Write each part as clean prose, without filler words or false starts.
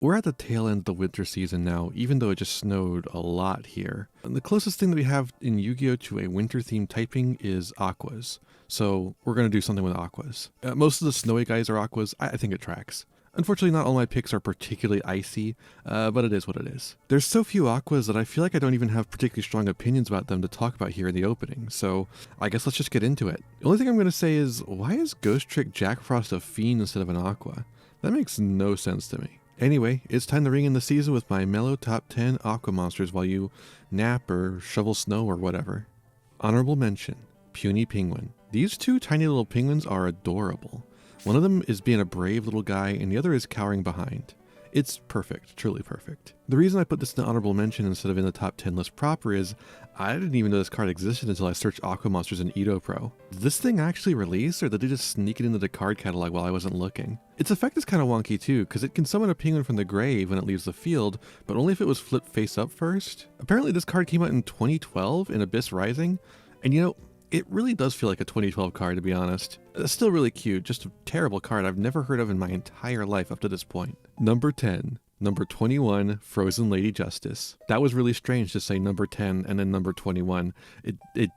We're at the tail end of the winter season now, even though it just snowed a lot here. And the closest thing that we have in Yu-Gi-Oh! To a winter-themed typing is Aquas. So we're going to do something with Aquas. Most of the snowy guys are Aquas. I think it tracks. Unfortunately, not all my picks are particularly icy, but it is what it is. There's so few Aquas that I feel like I don't even have particularly strong opinions about them to talk about here in the opening, so I guess let's just get into it. The only thing I'm going to say is, why is Ghost Trick Jack Frost a Fiend instead of an Aqua? That makes no sense to me. Anyway, it's time to ring in the season with my mellow top 10 Aqua monsters while you nap or shovel snow or whatever. Honorable mention, Puny Penguin. These two tiny little penguins are adorable. One of them is being a brave little guy and the other is cowering behind. It's perfect, truly perfect. The reason I put this in the honorable mention instead of in the top 10 list proper is I didn't even know this card existed until I searched Aqua monsters in Edo Pro. Did this thing actually release, or did they just sneak it into the card catalog while I wasn't looking? Its effect is kind of wonky too, because it can summon a penguin from the grave when it leaves the field, but only if it was flipped face up first. Apparently this card came out in 2012 in Abyss Rising, and you know, it really does feel like a 2012 card, to be honest. It's still really cute, just a terrible card I've never heard of in my entire life up to this point. Number 10. Number 21, Frozen Lady Justice. That was really strange to say number 10 and then number 21. It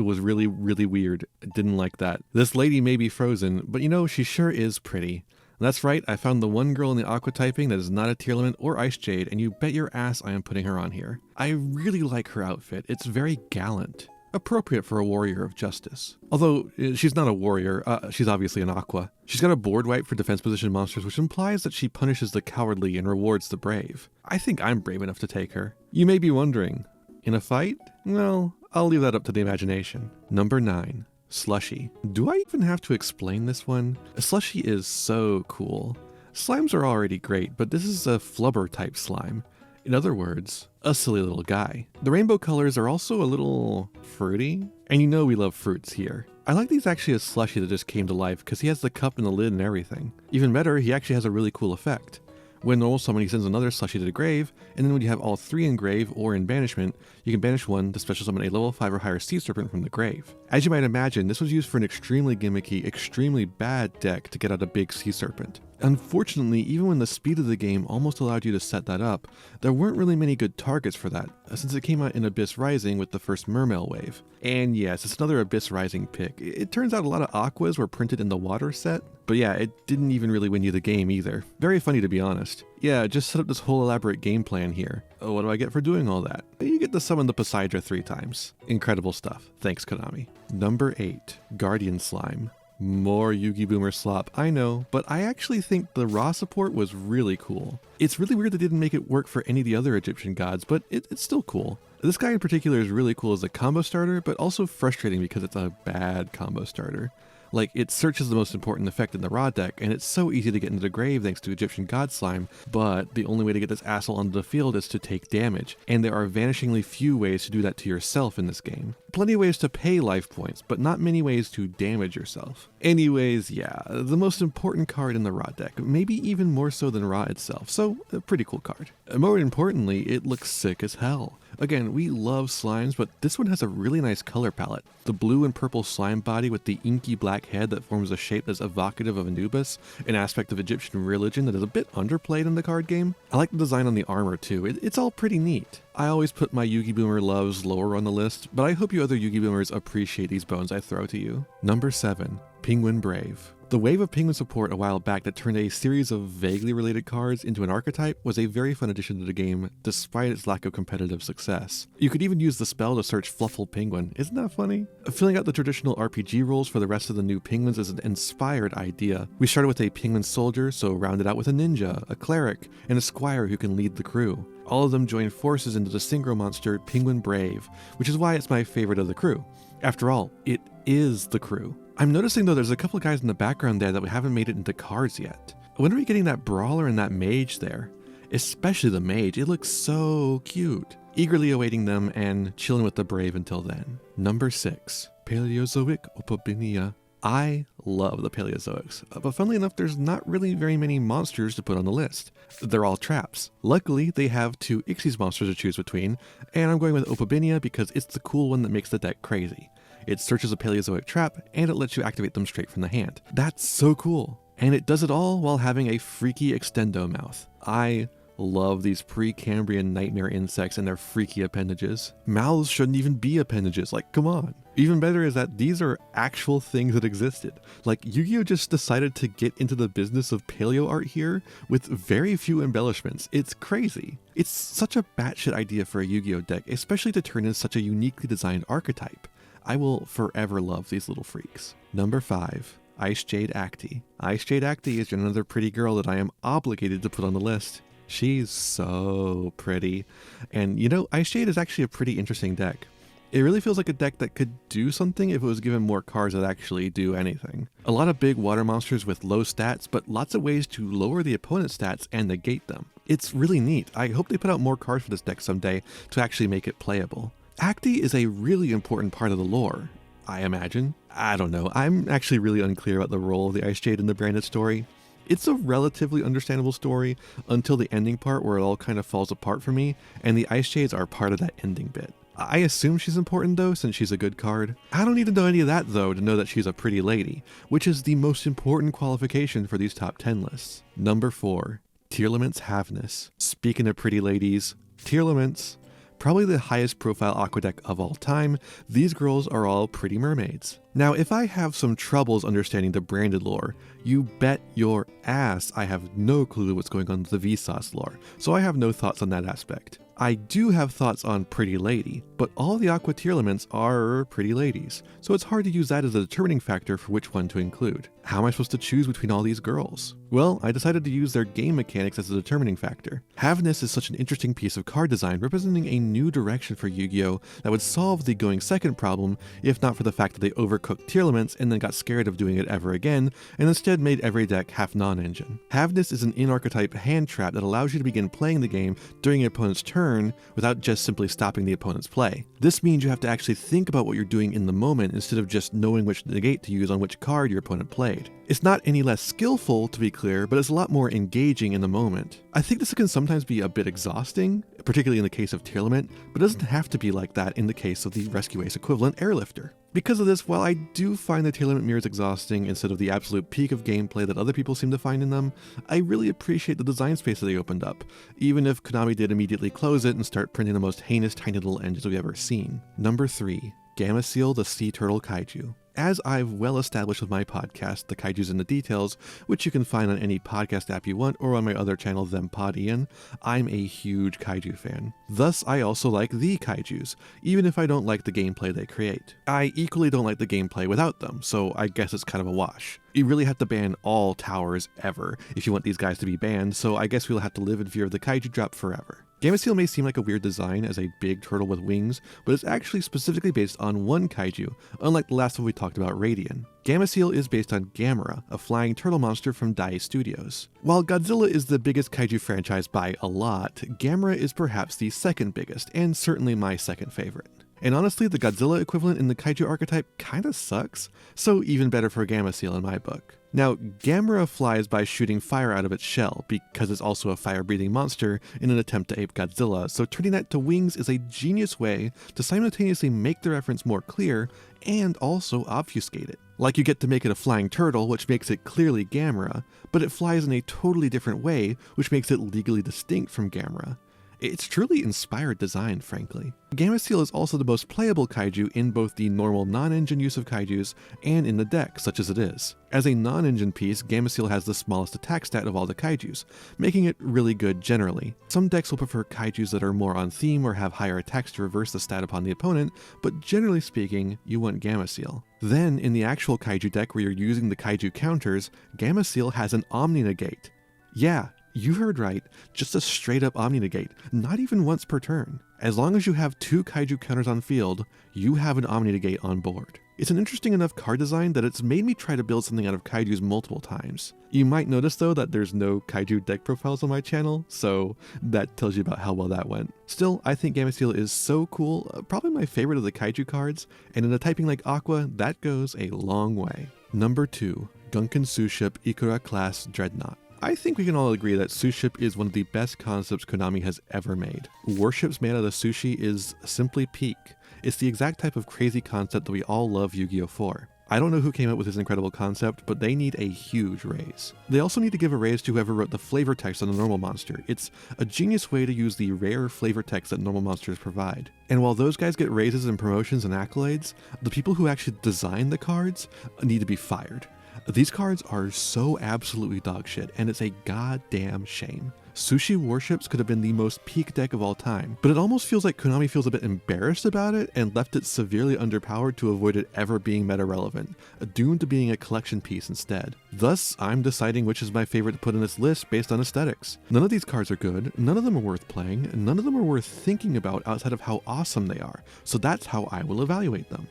was really, really weird. I didn't like that. This lady may be frozen, but you know, she sure is pretty. That's right, I found the one girl in the Aqua typing that is not a Tear Limit or Ice Jade, and you bet your ass I am putting her on here. I really like her outfit. It's very gallant. Appropriate for a warrior of justice. Although, she's not a warrior, she's obviously an Aqua. She's got a board wipe for defense position monsters, which implies that she punishes the cowardly and rewards the brave. I think I'm brave enough to take her. You may be wondering, in a fight? Well, I'll leave that up to the imagination. Number 9. Slushy. Do I even have to explain this one? A Slushy is so cool. Slimes are already great, but this is a flubber type slime. In other words, a silly little guy. The rainbow colors are also a little fruity, and you know we love fruits here. I like these actually as Slushy that just came to life because he has the cup and the lid and everything. Even better, he actually has a really cool effect. When normal summon, he sends another Slushy to the grave, and then when you have all 3 in grave or in banishment, you can banish one to special summon a level 5 or higher Sea Serpent from the grave. As you might imagine, this was used for an extremely gimmicky, extremely bad deck to get out a big Sea Serpent. Unfortunately, even when the speed of the game almost allowed you to set that up, there weren't really many good targets for that, since it came out in Abyss Rising with the first Mermail wave. And yes, it's another Abyss Rising pick. It turns out a lot of Aquas were printed in the water set, but yeah, it didn't even really win you the game either. Very funny to be honest. Yeah, just set up this whole elaborate game plan here. Oh, what do I get for doing all that? You get to summon the Poseidra 3 times. Incredible stuff. Thanks, Konami. Number 8. Guardian Slime. More Yugi Boomer slop, I know, but I actually think the raw support was really cool. It's really weird they didn't make it work for any of the other Egyptian gods, but it's still cool. This guy in particular is really cool as a combo starter, but also frustrating because it's a bad combo starter. Like, it searches the most important effect in the raw deck, and it's so easy to get into the grave thanks to Egyptian God Slime, but the only way to get this asshole onto the field is to take damage, and there are vanishingly few ways to do that to yourself in this game. Plenty of ways to pay life points, but not many ways to damage yourself. Anyways, yeah, the most important card in the raw deck, maybe even more so than raw itself, so a pretty cool card. More importantly, it looks sick as hell. Again, we love slimes, but this one has a really nice color palette. The blue and purple slime body with the inky black head that forms a shape that's evocative of Anubis, an aspect of Egyptian religion that is a bit underplayed in the card game. I like the design on the armor too, it's all pretty neat. I always put my Yugi Boomer loves lower on the list, but I hope you other Yugi Boomers appreciate these bones I throw to you. Number 7. Penguin Brave. The wave of Penguin support a while back that turned a series of vaguely related cards into an archetype was a very fun addition to the game, despite its lack of competitive success. You could even use the spell to search Fluffle Penguin, isn't that funny? Filling out the traditional RPG rules for the rest of the new penguins is an inspired idea. We started with a penguin soldier, so rounded out with a ninja, a cleric, and a squire who can lead the crew. All of them join forces into the synchro monster Penguin Brave, which is why it's my favorite of the crew. After all, it is the crew. I'm noticing though there's a couple of guys in the background there that we haven't made it into cards yet. When are we getting that brawler and that mage there? Especially the mage, it looks so cute. Eagerly awaiting them and chilling with the brave until then. Number 6. Paleozoic Opabinia. I love the Paleozoics, but funnily enough there's not really very many monsters to put on the list. They're all traps. Luckily they have 2 Ixies monsters to choose between, and I'm going with Opabinia because it's the cool one that makes the deck crazy. It searches a Paleozoic trap, and it lets you activate them straight from the hand. That's so cool. And it does it all while having a freaky extendo mouth. I love these Precambrian nightmare insects and their freaky appendages. Mouths shouldn't even be appendages, like come on. Even better is that these are actual things that existed. Like Yu-Gi-Oh just decided to get into the business of paleo art here with very few embellishments. It's crazy. It's such a batshit idea for a Yu-Gi-Oh deck, especially to turn in such a uniquely designed archetype. I will forever love these little freaks. Number 5. Ice Jade Acti. Ice Jade Acti is another pretty girl that I am obligated to put on the list. She's so pretty. And you know, Ice Jade is actually a pretty interesting deck. It really feels like a deck that could do something if it was given more cards that actually do anything. A lot of big water monsters with low stats, but lots of ways to lower the opponent's stats and negate them. It's really neat. I hope they put out more cards for this deck someday to actually make it playable. Acti is a really important part of the lore, I imagine. I don't know. I'm actually really unclear about the role of the Ice Jade in the branded story. It's a relatively understandable story until the ending part where it all kind of falls apart for me, and the Ice Jades are part of that ending bit. I assume she's important though, since she's a good card. I don't need to know any of that though to know that she's a pretty lady, which is the most important qualification for these top 10 lists. Number 4. Tearlament's Havness. Speaking of pretty ladies, Tearlaments, probably the highest profile Aqua deck of all time, these girls are all pretty mermaids. Now, if I have some troubles understanding the branded lore, you bet your ass I have no clue what's going on with the Vsauce lore, so I have no thoughts on that aspect. I do have thoughts on Pretty Lady, but all the Aqua Tearlaments are pretty ladies, so it's hard to use that as a determining factor for which one to include. How am I supposed to choose between all these girls? Well, I decided to use their game mechanics as a determining factor. Havness is such an interesting piece of card design, representing a new direction for Yu-Gi-Oh! That would solve the going second problem, if not for the fact that they overcooked Tearlaments and then got scared of doing it ever again, and instead made every deck half non-engine. Havness is an in-archetype hand trap that allows you to begin playing the game during your opponent's turn without just simply stopping the opponent's play. This means you have to actually think about what you're doing in the moment instead of just knowing which negate to use on which card your opponent played. It's not any less skillful, to be clear, but it's a lot more engaging in the moment. I think this can sometimes be a bit exhausting, particularly in the case of Tearlament, but it doesn't have to be like that in the case of the Rescue Ace equivalent Airlifter. Because of this, while I do find the Tearlament mirrors exhausting instead of the absolute peak of gameplay that other people seem to find in them, I really appreciate the design space that they opened up, even if Konami did immediately close it and start printing the most heinous tiny little engines we've ever seen. Number 3. Gameciel the Sea Turtle Kaiju. As I've well established with my podcast, The Kaijus and the Details, which you can find on any podcast app you want or on my other channel, ThemPodIan, I'm a huge kaiju fan. Thus, I also like the kaijus, even if I don't like the gameplay they create. I equally don't like the gameplay without them, so I guess it's kind of a wash. You really have to ban all towers ever if you want these guys to be banned, so I guess we'll have to live in fear of the kaiju drop forever. Gameciel may seem like a weird design as a big turtle with wings, but it's actually specifically based on one kaiju, unlike the last one we talked about, Radian. Gameciel is based on Gamera, a flying turtle monster from Dai Studios. While Godzilla is the biggest kaiju franchise by a lot, Gamera is perhaps the second biggest, and certainly my second favorite. And honestly, the Godzilla equivalent in the kaiju archetype kinda sucks, so even better for Gameciel in my book. Now, Gamera flies by shooting fire out of its shell, because it's also a fire-breathing monster in an attempt to ape Godzilla, so turning that to wings is a genius way to simultaneously make the reference more clear and also obfuscate it. Like you get to make it a flying turtle, which makes it clearly Gamera, but it flies in a totally different way, which makes it legally distinct from Gamera. It's truly inspired design, frankly. Gameciel is also the most playable kaiju in both the normal non-engine use of kaijus and in the deck, such as it is. As a non-engine piece, Gameciel has the smallest attack stat of all the kaijus, making it really good generally. Some decks will prefer kaijus that are more on theme or have higher attacks to reverse the stat upon the opponent, but generally speaking, you want Gameciel. Then, in the actual kaiju deck where you're using the kaiju counters, Gameciel has an Omni Negate. Yeah, you heard right, just a straight up Omni Negate, not even once per turn. As long as you have 2 kaiju counters on field, you have an Omni Negate on board. It's an interesting enough card design that it's made me try to build something out of kaijus multiple times. You might notice though that there's no kaiju deck profiles on my channel, so that tells you about how well that went. Still, I think Gameciel is so cool, probably my favorite of the kaiju cards, and in a typing like Aqua, that goes a long way. Number 2. Gunkan Suship Ikura Class Dreadnought. I think we can all agree that Suship is one of the best concepts Konami has ever made. Warships made out of sushi is simply peak. It's the exact type of crazy concept that we all love Yu-Gi-Oh for. I don't know who came up with this incredible concept, but they need a huge raise. They also need to give a raise to whoever wrote the flavor text on the normal monster. It's a genius way to use the rare flavor text that normal monsters provide. And while those guys get raises and promotions and accolades, the people who actually design the cards need to be fired. These cards are so absolutely dogshit, and it's a goddamn shame. Sushi Warships could have been the most peak deck of all time, but it almost feels like Konami feels a bit embarrassed about it and left it severely underpowered to avoid it ever being meta relevant, doomed to being a collection piece instead. Thus, I'm deciding which is my favorite to put in this list based on aesthetics. None of these cards are good, none of them are worth playing, and none of them are worth thinking about outside of how awesome they are, so that's how I will evaluate them.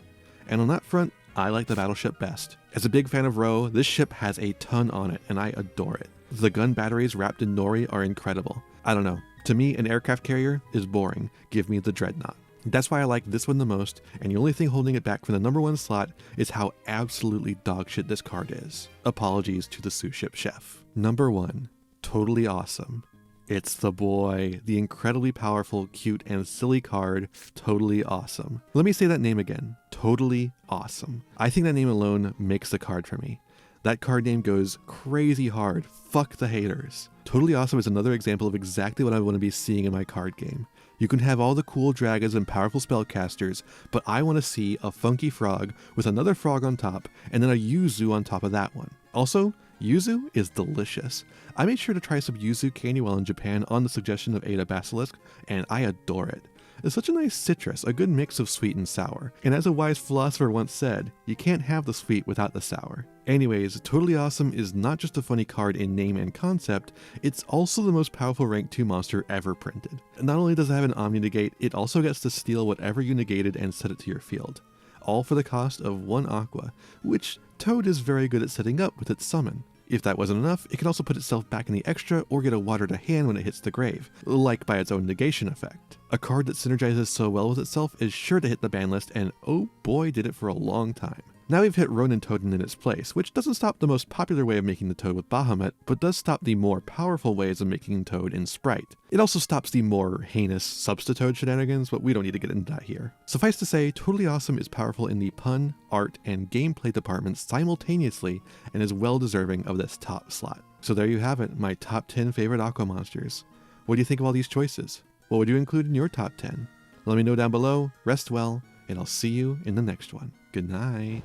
And on that front, I like the battleship best. As a big fan of Ro, this ship has a ton on it, and I adore it. The gun batteries wrapped in nori are incredible. I don't know, to me an aircraft carrier is boring, give me the dreadnought. That's why I like this one the most, and the only thing holding it back from the number 1 slot is how absolutely dogshit this card is. Apologies to the sous ship chef. Number 1, totally awesome. It's the boy, the incredibly powerful, cute, and silly card, Totally Awesome. Let me say that name again, Totally Awesome. I think that name alone makes the card for me. That card name goes crazy hard, fuck the haters. Totally Awesome is another example of exactly what I want to be seeing in my card game. You can have all the cool dragons and powerful spellcasters, but I want to see a funky frog with another frog on top, and then a yuzu on top of that one. Also, yuzu is delicious. I made sure to try some yuzu candy while in Japan on the suggestion of Ada Basilisk, and I adore it. It's such a nice citrus, a good mix of sweet and sour. And as a wise philosopher once said, you can't have the sweet without the sour. Anyways, Totally Awesome is not just a funny card in name and concept, it's also the most powerful rank 2 monster ever printed. Not only does it have an Omni Negate, it also gets to steal whatever you negated and set it to your field. All for the cost of 1 Aqua, which Toad is very good at setting up with its summon. If that wasn't enough, it can also put itself back in the extra or get a water to hand when it hits the grave, like by its own negation effect. A card that synergizes so well with itself is sure to hit the ban list, and oh boy did it for a long time. Now we've hit Ronin Toadin in its place, which doesn't stop the most popular way of making the Toad with Bahamut, but does stop the more powerful ways of making Toad in Sprite. It also stops the more heinous Substitoad shenanigans, but we don't need to get into that here. Suffice to say, Totally Awesome is powerful in the pun, art, and gameplay departments simultaneously, and is well deserving of this top slot. So there you have it, my top 10 favorite Aqua monsters. What do you think of all these choices? What would you include in your top 10? Let me know down below, rest well, and I'll see you in the next one. Good night.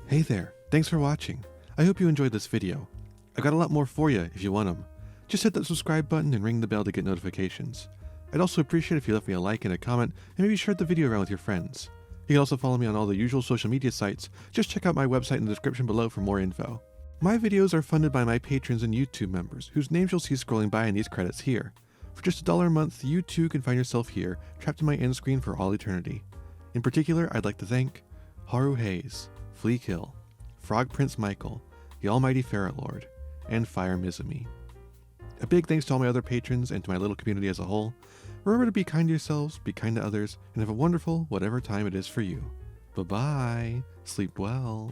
Hey there, thanks for watching. I hope you enjoyed this video. I've got a lot more for you if you want them. Just hit that subscribe button and ring the bell to get notifications. I'd also appreciate if you left me a like and a comment and maybe shared the video around with your friends. You can also follow me on all the usual social media sites. Just check out my website in the description below for more info. My videos are funded by my patrons and YouTube members, whose names you'll see scrolling by in these credits here. For just $1 a month, you too can find yourself here, trapped in my end screen for all eternity. In particular, I'd like to thank Haru Hayes, Flea Kill, Frog Prince Michael, the Almighty Ferret Lord, and Fire Mizumi. A big thanks to all my other patrons and to my little community as a whole. Remember to be kind to yourselves, be kind to others, and have a wonderful whatever time it is for you. Bye-bye. Sleep well.